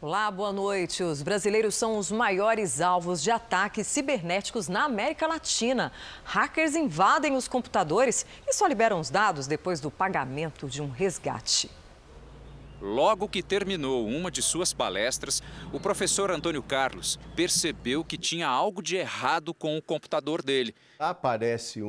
Olá, boa noite. Os brasileiros são os maiores alvos de ataques cibernéticos na América Latina. Hackers invadem os computadores e só liberam os dados depois do pagamento de um resgate. Logo que terminou uma de suas palestras, o professor Antônio Carlos percebeu que tinha algo de errado com o computador dele. Aparece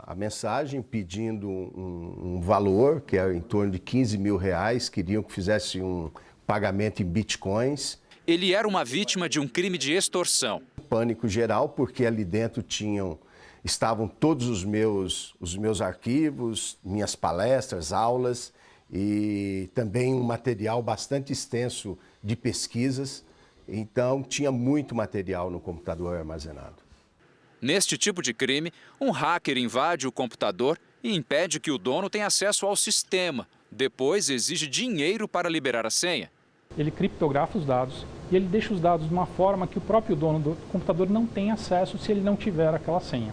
a mensagem pedindo um valor, que é em torno de R$ 15.000, queriam que fizesse um pagamento em bitcoins. Ele era uma vítima de um crime de extorsão. Pânico geral, porque ali dentro estavam todos os meus arquivos, minhas palestras, aulas e também um material bastante extenso de pesquisas. Então, tinha muito material no computador armazenado. Neste tipo de crime, um hacker invade o computador e impede que o dono tenha acesso ao sistema. Depois, exige dinheiro para liberar a senha. Ele criptografa os dados e ele deixa os dados de uma forma que o próprio dono do computador não tem acesso se ele não tiver aquela senha.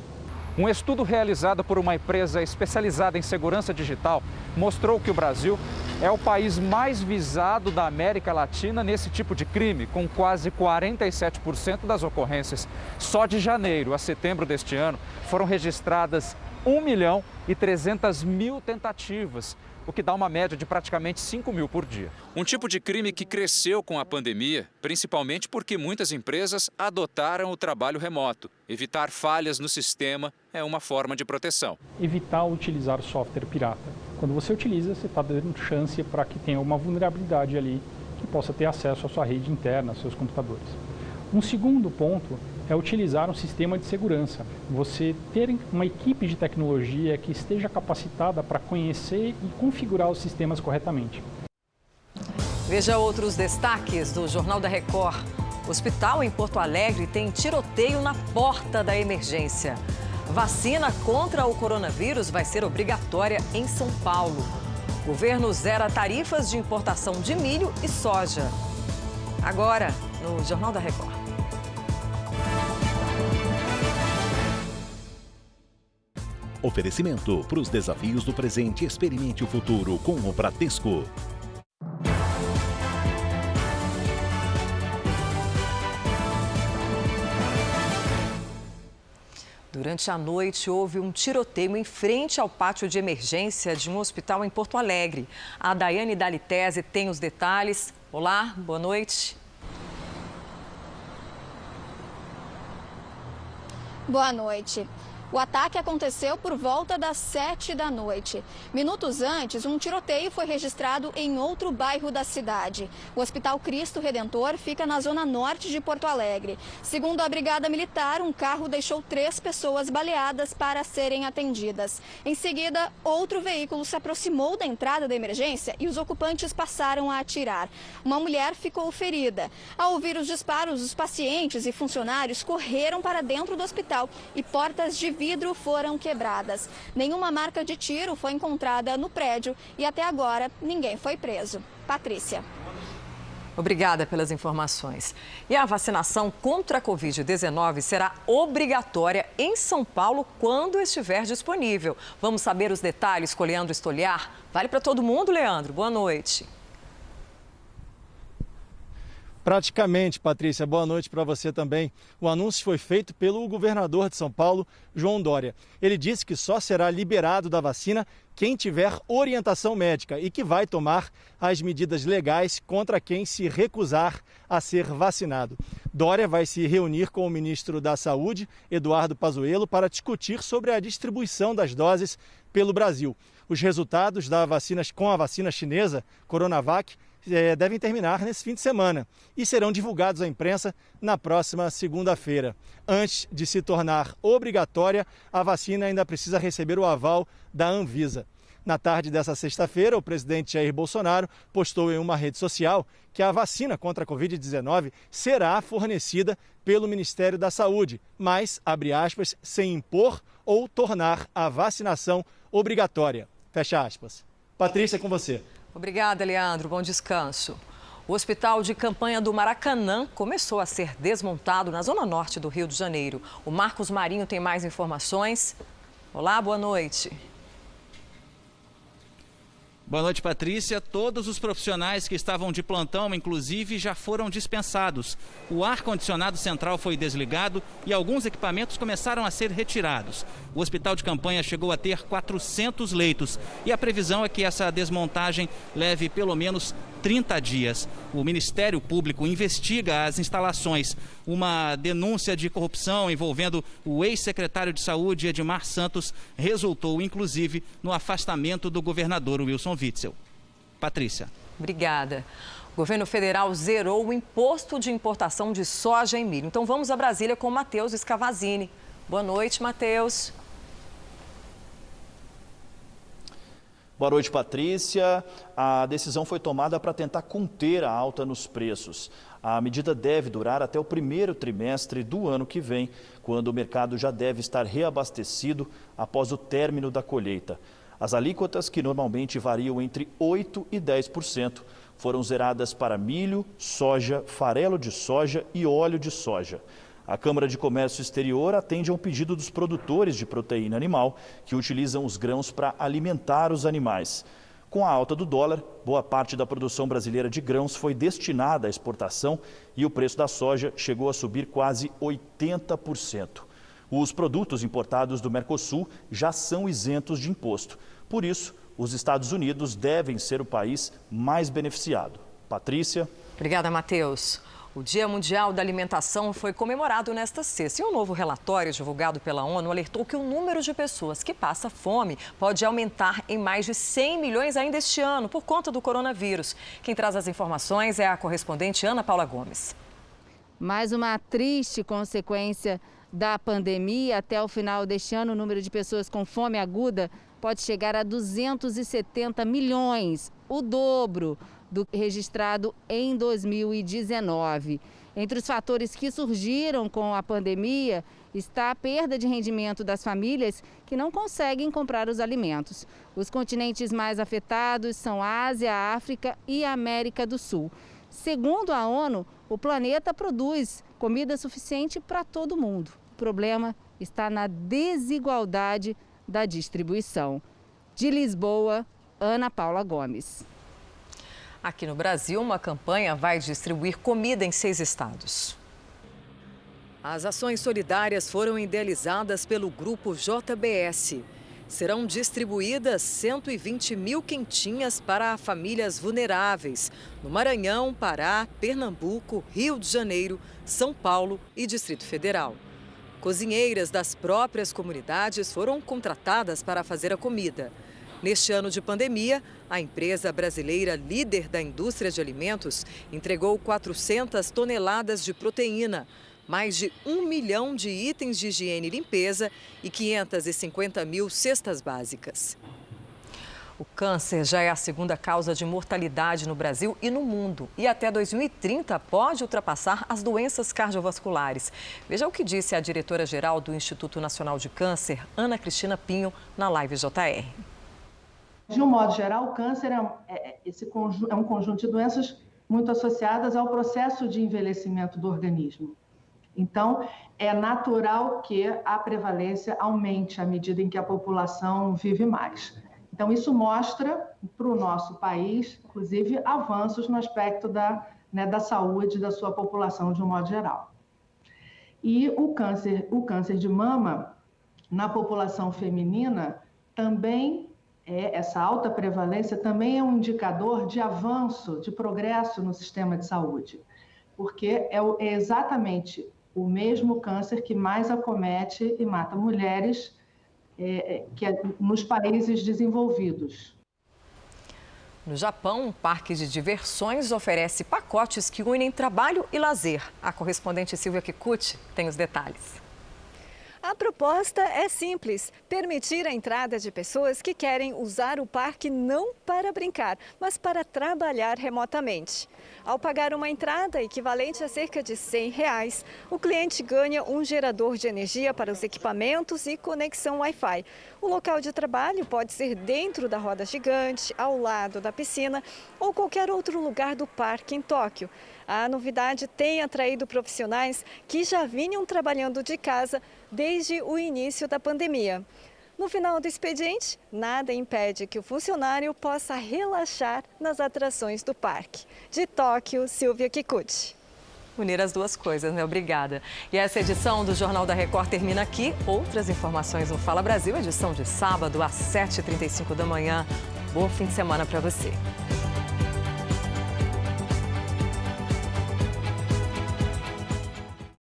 Um estudo realizado por uma empresa especializada em segurança digital mostrou que o Brasil é o país mais visado da América Latina nesse tipo de crime, com quase 47% das ocorrências. Só de janeiro a setembro deste ano foram registradas 1.300.000 tentativas, o que dá uma média de praticamente 5.000 por dia. Um tipo de crime que cresceu com a pandemia, principalmente porque muitas empresas adotaram o trabalho remoto. Evitar falhas no sistema é uma forma de proteção. Evitar utilizar software pirata. Quando você utiliza, você está dando chance para que tenha uma vulnerabilidade ali que possa ter acesso à sua rede interna, aos seus computadores. Um segundo ponto é utilizar um sistema de segurança. Você ter uma equipe de tecnologia que esteja capacitada para conhecer e configurar os sistemas corretamente. Veja outros destaques do Jornal da Record. O hospital em Porto Alegre tem tiroteio na porta da emergência. Vacina contra o coronavírus vai ser obrigatória em São Paulo. O governo zera tarifas de importação de milho e soja. Agora, no Jornal da Record. Oferecimento: para os desafios do presente, experimente o futuro com o Bradesco. Durante a noite, houve um tiroteio em frente ao pátio de emergência de um hospital em Porto Alegre. A Daiane Dalitese tem os detalhes. Olá, boa noite. Boa noite. O ataque aconteceu por volta das 7 da noite. Minutos antes, um tiroteio foi registrado em outro bairro da cidade. O Hospital Cristo Redentor fica na zona norte de Porto Alegre. Segundo a Brigada Militar, um carro deixou 3 pessoas baleadas para serem atendidas. Em seguida, outro veículo se aproximou da entrada da emergência e os ocupantes passaram a atirar. Uma mulher ficou ferida. Ao ouvir os disparos, os pacientes e funcionários correram para dentro do hospital e portas de vidro foram quebradas. Nenhuma marca de tiro foi encontrada no prédio e até agora ninguém foi preso. Patrícia. Obrigada pelas informações. E a vacinação contra a Covid-19 será obrigatória em São Paulo quando estiver disponível. Vamos saber os detalhes com Leandro Stoliar. Vale para todo mundo, Leandro? Boa noite. Praticamente, Patrícia. Boa noite para você também. O anúncio foi feito pelo governador de São Paulo, João Dória. Ele disse que só será liberado da vacina quem tiver orientação médica e que vai tomar as medidas legais contra quem se recusar a ser vacinado. Dória vai se reunir com o ministro da Saúde, Eduardo Pazuello, para discutir sobre a distribuição das doses pelo Brasil. Os resultados com a vacina chinesa, Coronavac, devem terminar nesse fim de semana e serão divulgados à imprensa na próxima segunda-feira. Antes de se tornar obrigatória, a vacina ainda precisa receber o aval da Anvisa. Na tarde dessa sexta-feira, o presidente Jair Bolsonaro postou em uma rede social que a vacina contra a Covid-19 será fornecida pelo Ministério da Saúde, mas, abre aspas, sem impor ou tornar a vacinação obrigatória. Fecha aspas. Patrícia, com você. Obrigada, Leandro. Bom descanso. O hospital de campanha do Maracanã começou a ser desmontado na zona norte do Rio de Janeiro. O Marcos Marinho tem mais informações. Olá, boa noite. Boa noite, Patrícia. Todos os profissionais que estavam de plantão, inclusive, já foram dispensados. O ar-condicionado central foi desligado e alguns equipamentos começaram a ser retirados. O hospital de campanha chegou a ter 400 leitos e a previsão é que essa desmontagem leve pelo menos 30 dias. O Ministério Público investiga as instalações. Uma denúncia de corrupção envolvendo o ex-secretário de Saúde, Edmar Santos, resultou, inclusive, no afastamento do governador Wilson Witzel. Patrícia. Obrigada. O governo federal zerou o imposto de importação de soja e milho. Então vamos a Brasília com o Matheus Scavazini. Boa noite, Matheus. Boa noite, Patrícia. A decisão foi tomada para tentar conter a alta nos preços. A medida deve durar até o primeiro trimestre do ano que vem, quando o mercado já deve estar reabastecido após o término da colheita. As alíquotas, que normalmente variam entre 8% e 10%, foram zeradas para milho, soja, farelo de soja e óleo de soja. A Câmara de Comércio Exterior atende a um pedido dos produtores de proteína animal que utilizam os grãos para alimentar os animais. Com a alta do dólar, boa parte da produção brasileira de grãos foi destinada à exportação e o preço da soja chegou a subir quase 80%. Os produtos importados do Mercosul já são isentos de imposto. Por isso, os Estados Unidos devem ser o país mais beneficiado. Patrícia. Obrigada, Matheus. O Dia Mundial da Alimentação foi comemorado nesta sexta e um novo relatório divulgado pela ONU alertou que o número de pessoas que passa fome pode aumentar em mais de 100 milhões ainda este ano por conta do coronavírus. Quem traz as informações é a correspondente Ana Paula Gomes. Mais uma triste consequência da pandemia. Até o final deste ano, o número de pessoas com fome aguda pode chegar a 270 milhões, o dobro do registrado em 2019. Entre os fatores que surgiram com a pandemia está a perda de rendimento das famílias que não conseguem comprar os alimentos. Os continentes mais afetados são a Ásia, a África e a América do Sul. Segundo a ONU, o planeta produz comida suficiente para todo mundo. O problema está na desigualdade da distribuição. De Lisboa, Ana Paula Gomes. Aqui no Brasil, uma campanha vai distribuir comida em 6 estados. As ações solidárias foram idealizadas pelo Grupo JBS. Serão distribuídas 120 mil quentinhas para famílias vulneráveis no Maranhão, Pará, Pernambuco, Rio de Janeiro, São Paulo e Distrito Federal. Cozinheiras das próprias comunidades foram contratadas para fazer a comida. Neste ano de pandemia, a empresa brasileira líder da indústria de alimentos entregou 400 toneladas de proteína, mais de 1 milhão de itens de higiene e limpeza e 550 mil cestas básicas. O câncer já é a segunda causa de mortalidade no Brasil e no mundo. E até 2030 pode ultrapassar as doenças cardiovasculares. Veja o que disse a diretora-geral do Instituto Nacional de Câncer, Ana Cristina Pinho, na Live JR. De um modo geral, o câncer é um conjunto de doenças muito associadas ao processo de envelhecimento do organismo. Então, é natural que a prevalência aumente à medida em que a população vive mais. Então, isso mostra para o nosso país, inclusive, avanços no aspecto da saúde da sua população de um modo geral. E o câncer de mama, na população feminina, também essa alta prevalência também é um indicador de avanço, de progresso no sistema de saúde, porque é exatamente o mesmo câncer que mais acomete e mata mulheres nos países desenvolvidos. No Japão, um parque de diversões oferece pacotes que unem trabalho e lazer. A correspondente Silvia Kikuchi tem os detalhes. A proposta é simples: permitir a entrada de pessoas que querem usar o parque não para brincar, mas para trabalhar remotamente. Ao pagar uma entrada equivalente a cerca de R$100, o cliente ganha um gerador de energia para os equipamentos e conexão Wi-Fi. O local de trabalho pode ser dentro da roda gigante, ao lado da piscina ou qualquer outro lugar do parque em Tóquio. A novidade tem atraído profissionais que já vinham trabalhando de casa desde o início da pandemia. No final do expediente, nada impede que o funcionário possa relaxar nas atrações do parque. De Tóquio, Silvia Kikuchi. Unir as duas coisas, né? Obrigada. E essa edição do Jornal da Record termina aqui. Outras informações no Fala Brasil, edição de sábado às 7h35 da manhã. Bom fim de semana para você.